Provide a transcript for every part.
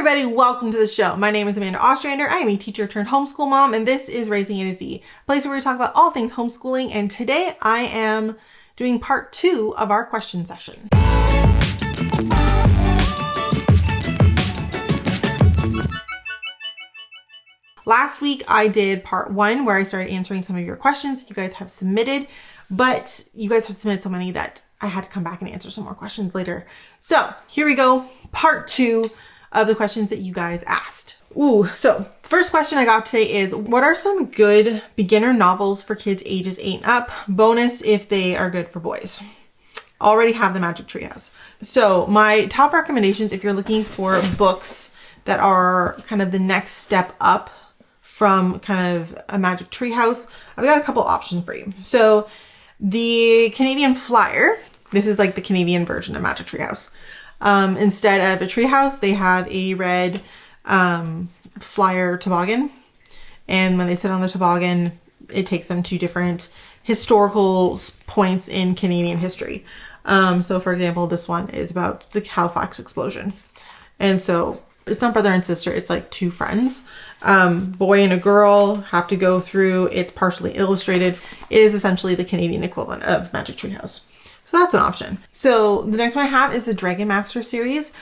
everybody, welcome to the show. My name is Amanda Ostrander. I am a teacher-turned-homeschool mom, and this is Raising A to Z, a place where we talk about all things homeschooling, and today I am doing part 2 of our question session. Last week I did part 1 where I started answering some of your questions you guys have submitted, but you guys had submitted so many that I had to come back and answer some more questions later. So here we go, part 2 of the questions that you guys asked. So the first question I got today is, what are some good beginner novels for kids ages 8 and up? Bonus if they are good for boys. Already have The Magic Tree House. So my top recommendations, if you're looking for books that are kind of the next step up from kind of a Magic Tree House, I've got a couple options for you. So the Canadian Flyer, this is like the Canadian version of Magic Tree House. Instead of a treehouse, they have a red flyer toboggan. And when they sit on the toboggan, it takes them to different historical points in Canadian history. So for example, this one is about the Halifax explosion. And so it's not brother and sister, it's like two friends. Boy and a girl have to go through, it's partially illustrated. It is essentially the Canadian equivalent of Magic Tree House. So that's an option. So the next one I have is the Dragon Master series.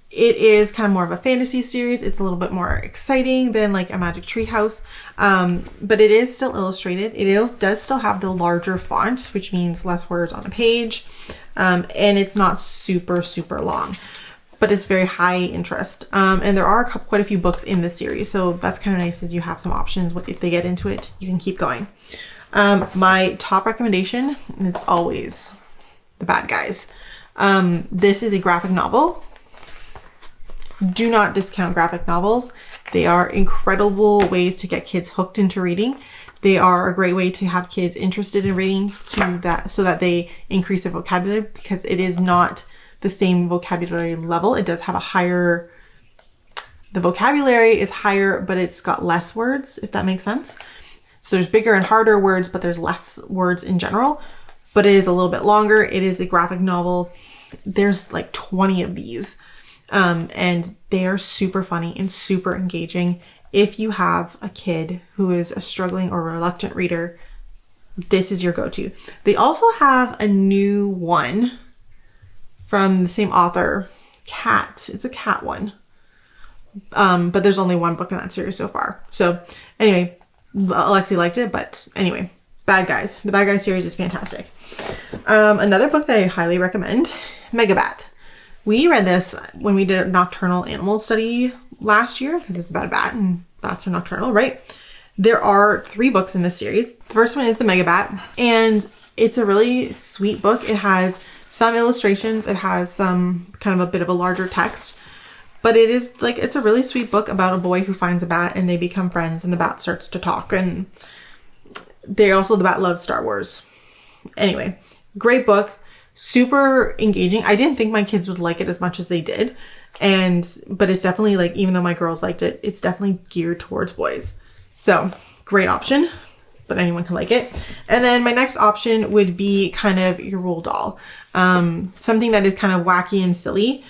It is kind of more of a fantasy series. It's a little bit more exciting than like a Magic Tree House, but it is still illustrated. It does still have the larger font, which means less words on a page, and it's not super long, but it's very high interest. And there are quite a few books in this series, so that's kind of nice as you have some options. If they get into it, you can keep going. My top recommendation is always The Bad Guys. This is a graphic novel. Do not discount graphic novels. They are incredible ways to get kids hooked into reading. They are a great way to have kids interested in reading so that they increase their vocabulary, because it is not the same vocabulary level. It does have the vocabulary is higher, but it's got less words, if that makes sense. So there's bigger and harder words, but there's less words in general, but it is a little bit longer. It is a graphic novel. There's like 20 of these, and they are super funny and super engaging. If you have a kid who is a struggling or reluctant reader, this is your go-to. They also have a new one from the same author, Cat. It's a cat one, but there's only one book in that series so far. So anyway, Alexi liked it, but anyway, Bad Guys. The Bad Guys series is fantastic. Another book that I highly recommend, Megabat. We read this when we did a nocturnal animal study last year, because it's about a bat and bats are nocturnal, right? There are 3 books in this series. The first one is the Megabat, and it's a really sweet book. It has some illustrations. It has some kind of a bit of a larger text. But it is like, it's a really sweet book about a boy who finds a bat and they become friends and the bat starts to talk. And the bat loves Star Wars. Anyway, great book, super engaging. I didn't think my kids would like it as much as they did. But it's definitely like, even though my girls liked it, it's definitely geared towards boys. So great option, but anyone can like it. And then my next option would be kind of your Roald Dahl. Something that is kind of wacky and silly.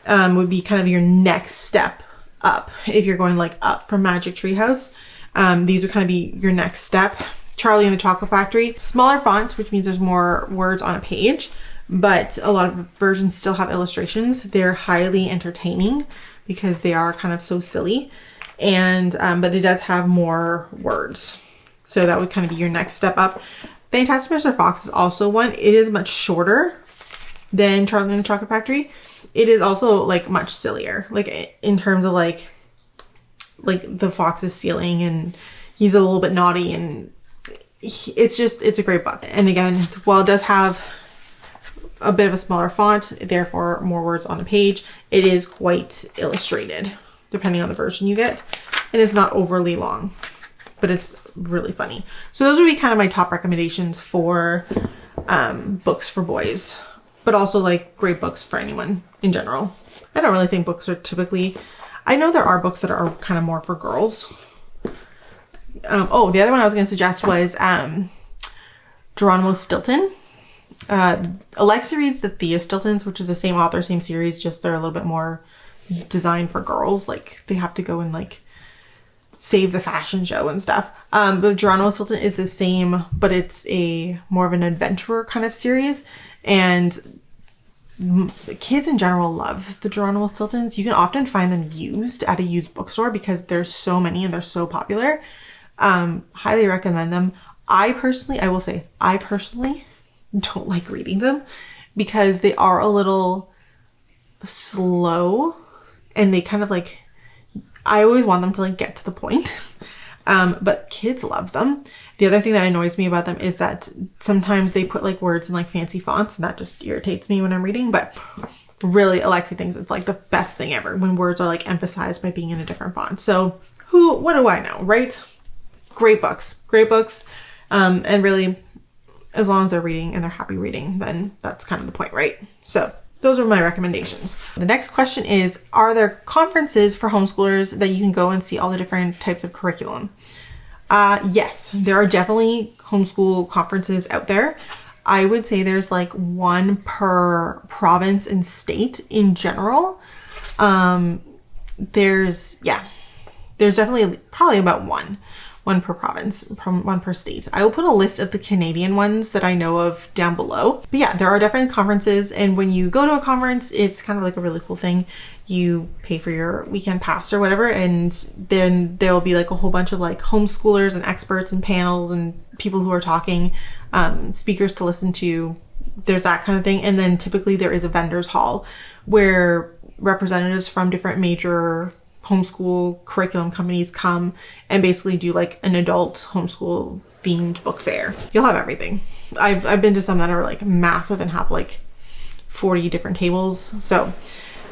Would be kind of your next step up. If you're going like up from Magic Tree House, these would kind of be your next step. Charlie and the Chocolate Factory, smaller font, which means there's more words on a page, but a lot of versions still have illustrations. They're highly entertaining because they are kind of so silly, and but it does have more words. So that would kind of be your next step up. Fantastic Mr. Fox is also one. It is much shorter than Charlie and the Chocolate Factory. It is also like much sillier, like in terms of like the fox is stealing and he's a little bit naughty, and it's a great book. And again, while it does have a bit of a smaller font, therefore more words on a page, it is quite illustrated depending on the version you get. And it's not overly long, but it's really funny. So those would be kind of my top recommendations for books for boys, but also like great books for anyone in general. I don't really think books are typically, I know there are books that are kind of more for girls. The other one I was going to suggest was Geronimo Stilton. Alexa reads the Thea Stiltons, which is the same author, same series, just they're a little bit more designed for girls. Like they have to go and like save the fashion show and stuff. But Geronimo Stilton is the same, but it's a more of an adventurer kind of series. And kids in general love the Geronimo Stiltons. You can often find them used at a used bookstore because there's so many and they're so popular. Highly recommend them. I personally don't like reading them because they are a little slow and they kind of like, I always want them to like get to the point. But kids love them. The other thing that annoys me about them is that sometimes they put like words in like fancy fonts and that just irritates me when I'm reading. But really, Alexi thinks it's like the best thing ever when words are like emphasized by being in a different font. So what do I know, right? Great books. And really, as long as they're reading and they're happy reading, then that's kind of the point, right? So those are my recommendations. The next question is, are there conferences for homeschoolers that you can go and see all the different types of curriculum? Yes, there are definitely homeschool conferences out there. I would say there's like one per province and state in general. There's definitely probably about one per province, one per state. I will put a list of the Canadian ones that I know of down below. But yeah, there are different conferences, and when you go to a conference, it's kind of like a really cool thing. You pay for your weekend pass or whatever, and then there'll be like a whole bunch of like homeschoolers and experts and panels and people who are talking, speakers to listen to. There's that kind of thing. And then typically there is a vendors hall where representatives from different major homeschool curriculum companies come and basically do like an adult homeschool themed book fair. You'll have everything. I've been to some that are like massive and have like 40 different tables. So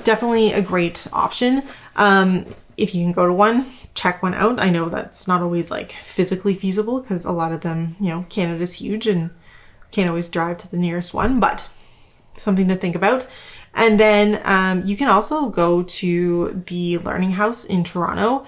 definitely a great option. If you can go to one, check one out. I know that's not always like physically feasible because a lot of them, Canada's huge and can't always drive to the nearest one, but something to think about. And then you can also go to the Learning House in Toronto.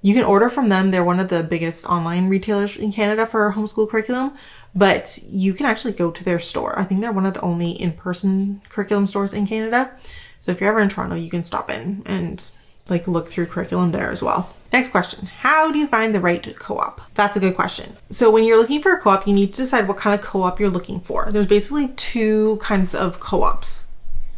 You can order from them. They're one of the biggest online retailers in Canada for homeschool curriculum, but you can actually go to their store. I think they're one of the only in-person curriculum stores in Canada. So if you're ever in Toronto, you can stop in and like look through curriculum there as well. Next question. How do you find the right co-op? That's a good question. So when you're looking for a co-op, you need to decide what kind of co-op you're looking for. There's basically two kinds of co-ops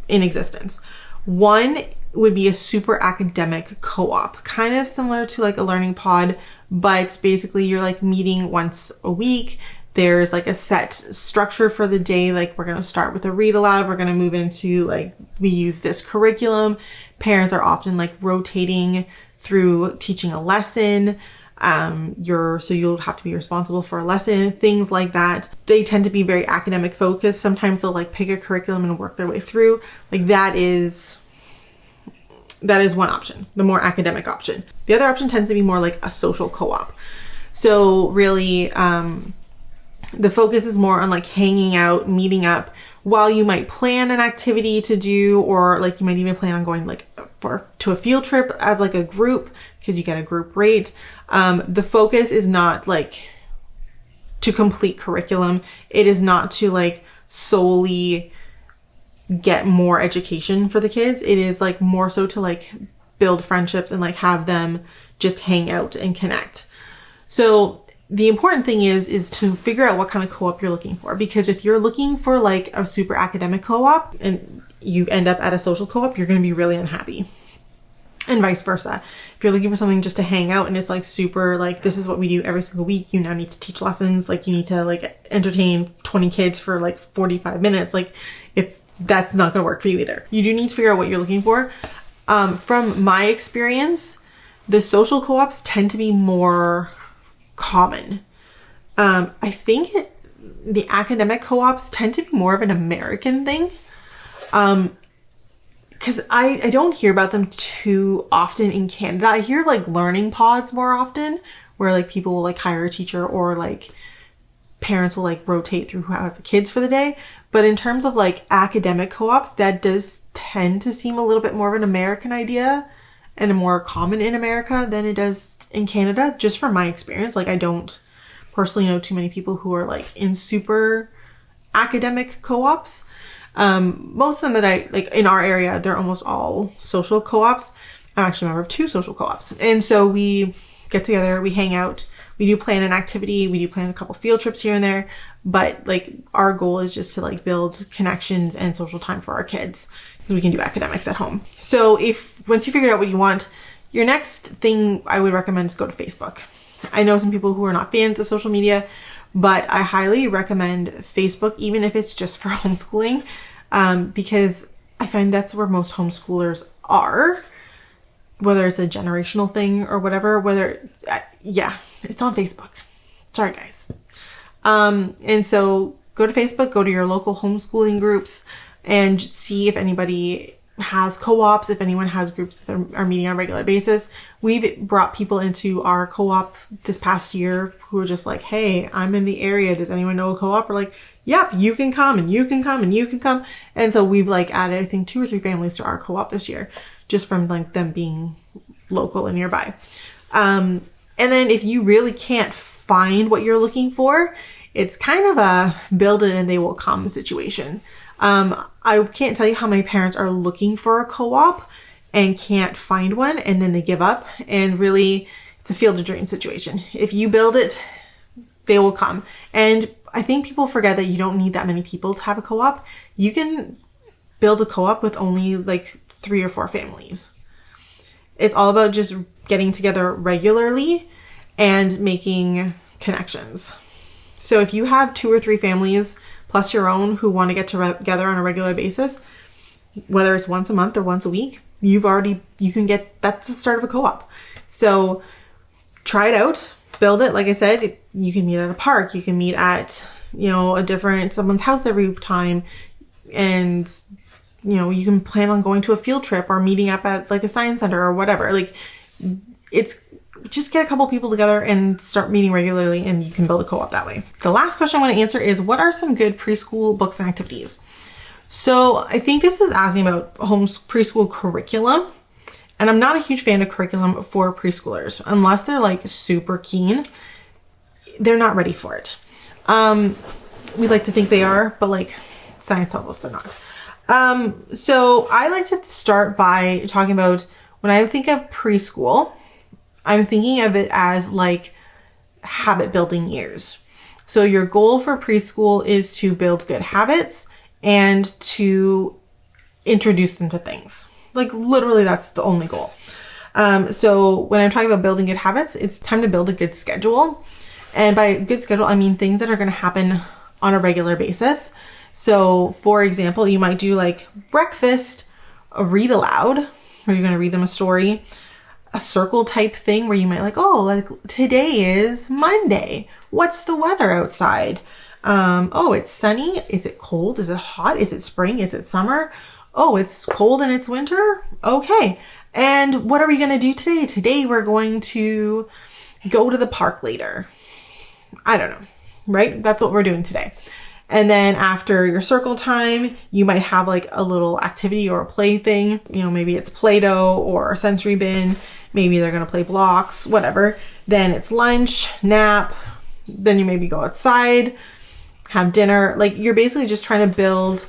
in existence. One would be a super academic co-op, kind of similar to like a learning pod, but basically you're like meeting once a week. There's like a set structure for the day. Like we're going to start with a read aloud. We're going to move into like, we use this curriculum. Parents are often like rotating through teaching a lesson. So you'll have to be responsible for a lesson, things like that. They tend to be very academic focused. Sometimes they'll like pick a curriculum and work their way through. Like that is one option, the more academic option. The other option tends to be more like a social co-op. So really, the focus is more on like hanging out, meeting up, while you might plan an activity to do, or like you might even plan on going like to a field trip as like a group because you get a group rate. The focus is not like to complete curriculum. It is not to like solely get more education for the kids. It is like more so to like build friendships and like have them just hang out and connect. So the important thing is to figure out what kind of co-op you're looking for, because if you're looking for like a super academic co-op and you end up at a social co-op, you're going to be really unhappy. And vice versa. If you're looking for something just to hang out and it's like super like, this is what we do every single week, you now need to teach lessons, like you need to like entertain 20 kids for like 45 minutes, like if that's not going to work for you either. You do need to figure out what you're looking for. From my experience, the social co-ops tend to be more common. I think the academic co-ops tend to be more of an American thing. Because I don't hear about them too often in Canada. I hear like learning pods more often, where like people will like hire a teacher, or like parents will like rotate through who has the kids for the day. But in terms of like academic co-ops, that does tend to seem a little bit more of an American idea and more common in America than it does in Canada, just from my experience. Like I don't personally know too many people who are like in super academic co-ops. Most of them that I like in our area, they're almost all social co-ops. I'm actually a member of 2 social co-ops. And so we get together, we hang out, we do plan an activity, we do plan a couple field trips here and there. But like our goal is just to like build connections and social time for our kids because we can do academics at home. So if once you figured out what you want, your next thing I would recommend is go to Facebook. I know some people who are not fans of social media, but I highly recommend Facebook, even if it's just for homeschooling, because I find that's where most homeschoolers are, whether it's a generational thing or whatever, it's on Facebook. Sorry, guys. And so go to Facebook, go to your local homeschooling groups and see if anybody has co-ops, if anyone has groups that are meeting on a regular basis. We've brought people into our co-op this past year who are just like, hey, I'm in the area. Does anyone know a co-op? We're like, yep, you can come and you can come and you can come. And so we've like added, I think 2 or 3 families to our co-op this year, just from like them being local and nearby. And then if you really can't find what you're looking for, it's kind of a build it and they will come situation. I can't tell you how many parents are looking for a co-op and can't find one and then they give up, and really it's a field of dreams situation. If you build it, they will come. And I think people forget that you don't need that many people to have a co-op. You can build a co-op with only like 3 or 4 families. It's all about just getting together regularly and making connections. So if you have 2 or 3 families plus your own who want to get together on a regular basis, whether it's once a month or once a week, that's the start of a co-op. So try it out, build it. Like I said, you can meet at a park, you can meet at, someone's house every time. And, you can plan on going to a field trip or meeting up at like a science center or whatever. Like just get a couple people together and start meeting regularly and you can build a co-op that way. The last question I want to answer is, what are some good preschool books and activities? So I think this is asking about preschool curriculum. And I'm not a huge fan of curriculum for preschoolers. Unless they're like super keen, they're not ready for it. We like to think they are, but like science tells us they're not. So I like to start by talking about, when I think of preschool, I'm thinking of it as like habit building years. So your goal for preschool is to build good habits and to introduce them to things. Like literally that's the only goal. So when I'm talking about building good habits, it's time to build a good schedule. And by good schedule, I mean things that are going to happen on a regular basis. So for example, you might do like breakfast, a read aloud, where you're going to read them a story, a circle type thing where you might like today is Monday. What's the weather outside? It's sunny. Is it cold? Is it hot? Is it spring? Is it summer? Oh, it's cold and it's winter. Okay. And what are we going to do today? Today we're going to go to the park later. I don't know, right? That's what we're doing today. And then after your circle time, you might have like a little activity or a play thing. Maybe it's Play-Doh or a sensory bin. Maybe they're going to play blocks, whatever. Then it's lunch, nap. Then you maybe go outside, have dinner. Like you're basically just trying to build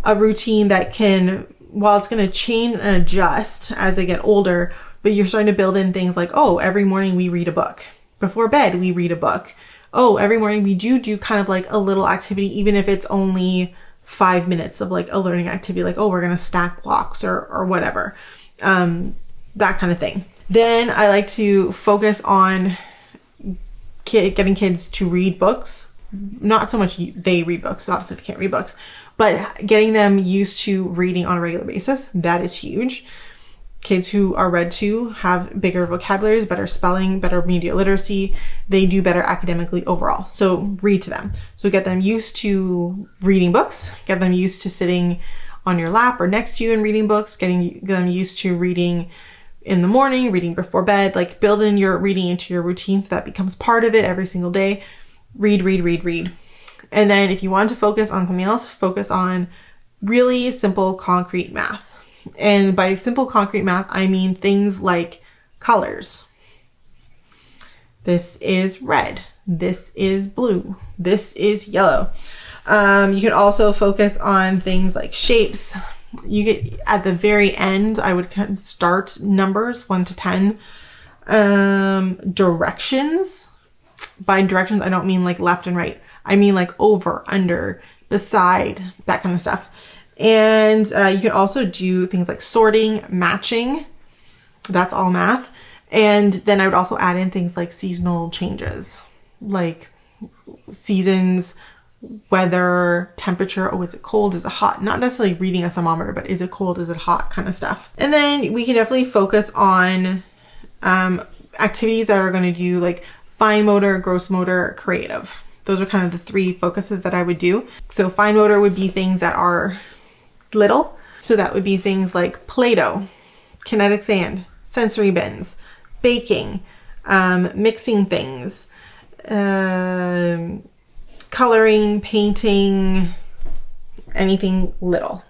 a routine that can, while it's going to change and adjust as they get older, but you're starting to build in things like, every morning we read a book. Before bed, we read a book. Every morning we do kind of like a little activity, even if it's only 5 minutes of like a learning activity, like, we're going to stack blocks or whatever. That kind of thing. Then I like to focus on getting kids to read books. Not so much they read books, obviously they can't read books, but getting them used to reading on a regular basis. That is huge. Kids who are read to have bigger vocabularies, better spelling, better media literacy. They do better academically overall. So read to them. So get them used to reading books, get them used to sitting on your lap or next to you and reading books, getting them used to reading in the morning, reading before bed, like build in your reading into your routine so that becomes part of it every single day. Read. And then if you want to focus on something else, focus on really simple, concrete math. And by simple, concrete math, I mean things like colors. This is red. This is blue. This is yellow. You can also focus on things like shapes. You get at the very end, I would start numbers 1 to 10. Directions. By directions, I don't mean like left and right. I mean like over, under, beside, that kind of stuff. And you can also do things like sorting, matching. That's all math. And then I would also add in things like seasonal changes, like seasons, weather, temperature. Oh, is it cold? Is it hot? Not necessarily reading a thermometer, but is it cold? Is it hot? Kind of stuff. And then we can definitely focus on activities that are going to do like fine motor, gross motor, creative. Those are kind of the 3 focuses that I would do. So fine motor would be things that are little. So that would be things like Play-Doh, kinetic sand, sensory bins, baking, mixing things, coloring, painting, anything little,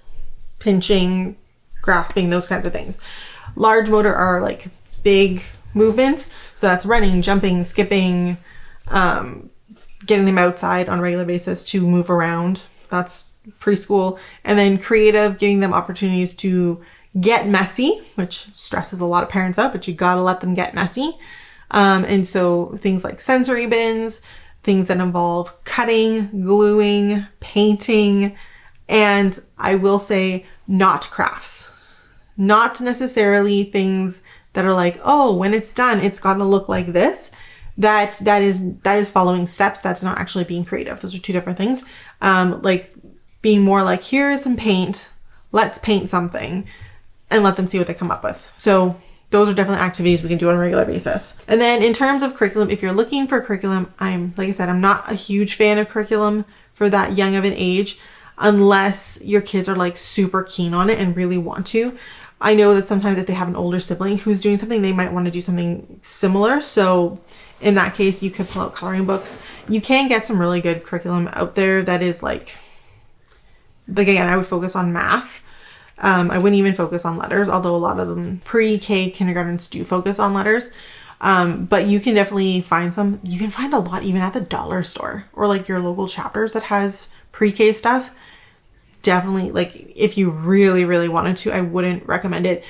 pinching, grasping, those kinds of things. Large motor are like big movements. So that's running, jumping, skipping, getting them outside on a regular basis to move around. That's preschool. And then creative, giving them opportunities to get messy, which stresses a lot of parents out, but you gotta let them get messy. And so things like sensory bins, things that involve cutting, gluing, painting, and I will say not crafts. Not necessarily things that are like, oh, when it's done, it's got to look like this. That is following steps. That's not actually being creative. Those are 2 different things. Like being more like, here's some paint, let's paint something, and let them see what they come up with. So those are definitely activities we can do on a regular basis. And then in terms of curriculum, if you're looking for curriculum, like I said, I'm not a huge fan of curriculum for that young of an age, unless your kids are like super keen on it and really want to. I know that sometimes if they have an older sibling who's doing something, they might want to do something similar. So in that case, you could pull out coloring books. You can get some really good curriculum out there that is like again, I would focus on math. I wouldn't even focus on letters, although a lot of them pre-K kindergartens do focus on letters. But you can definitely find some. You can find a lot even at the dollar store or like your local chapters that has pre-K stuff. Definitely, like if you really, really wanted to, I wouldn't recommend it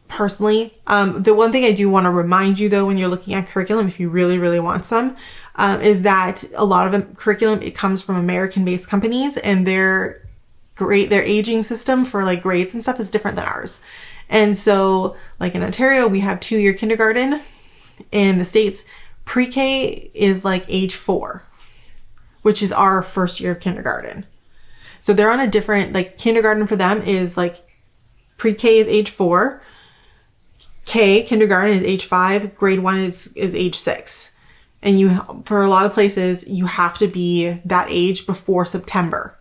personally. The one thing I do want to remind you though, when you're looking at curriculum, if you really, really want some, is that a lot of the curriculum, it comes from American-based companies, and their aging system for like grades and stuff is different than ours. And so like in Ontario, we have 2-year kindergarten. In the States, pre-K is like age 4, which is our first year of kindergarten. So they're on a different, like kindergarten for them is like pre-K is age 4. Kindergarten is age 5. Grade 1 is age 6. And for a lot of places, you have to be that age before September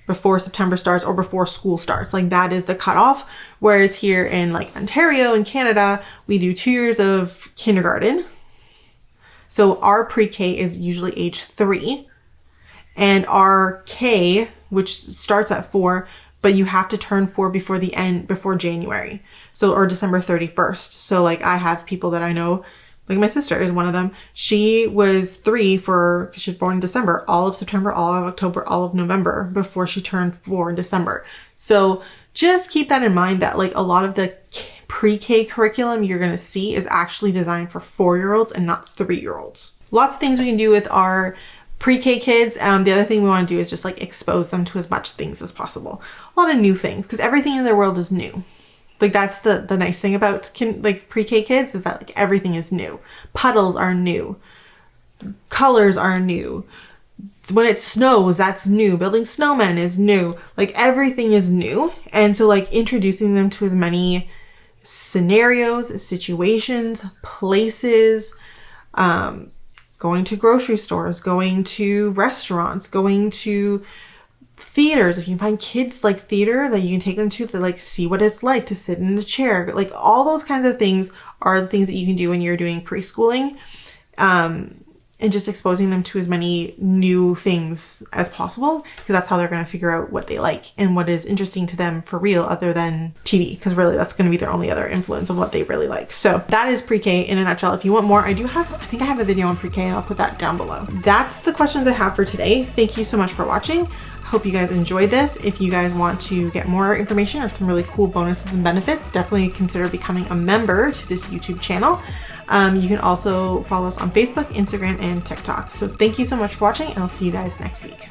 starts or before school starts. Like that is the cutoff. Whereas here in like Ontario and Canada, we do 2 years of kindergarten. So our pre-K is usually age 3. And our K, which starts at 4, but you have to turn 4 before January. So, or December 31st. So like I have people that I know, like my sister is one of them. She was 3 she was born in December, all of September, all of October, all of November before she turned 4 in December. So just keep that in mind that like a lot of the pre-K curriculum you're going to see is actually designed for 4-year-olds and not 3-year-olds. Lots of things we can do with our pre-K kids. The other thing we want to do is just like expose them to as much things as possible. A lot of new things, because everything in their world is new. Like that's the nice thing about like pre-K kids is that like everything is new. Puddles are new. Colors are new. When it snows, that's new. Building snowmen is new. Like everything is new. And so like introducing them to as many scenarios, situations, places, going to grocery stores, going to restaurants, going to theaters. If you find kids like theater that you can take them to like see what it's like to sit in a chair, like all those kinds of things are the things that you can do when you're doing preschooling. And and just exposing them to as many new things as possible, because that's how they're going to figure out what they like and what is interesting to them for real other than TV, because really that's going to be their only other influence of what they really like. So that is pre-K in a nutshell. If you want more, I think I have a video on pre-K and I'll put that down below. That's the questions I have for today. Thank you so much for watching. Hope you guys enjoyed this. If you guys want to get more information or some really cool bonuses and benefits, definitely consider becoming a member to this YouTube channel. You can also follow us on Facebook, Instagram, and TikTok. So thank you so much for watching, and I'll see you guys next week.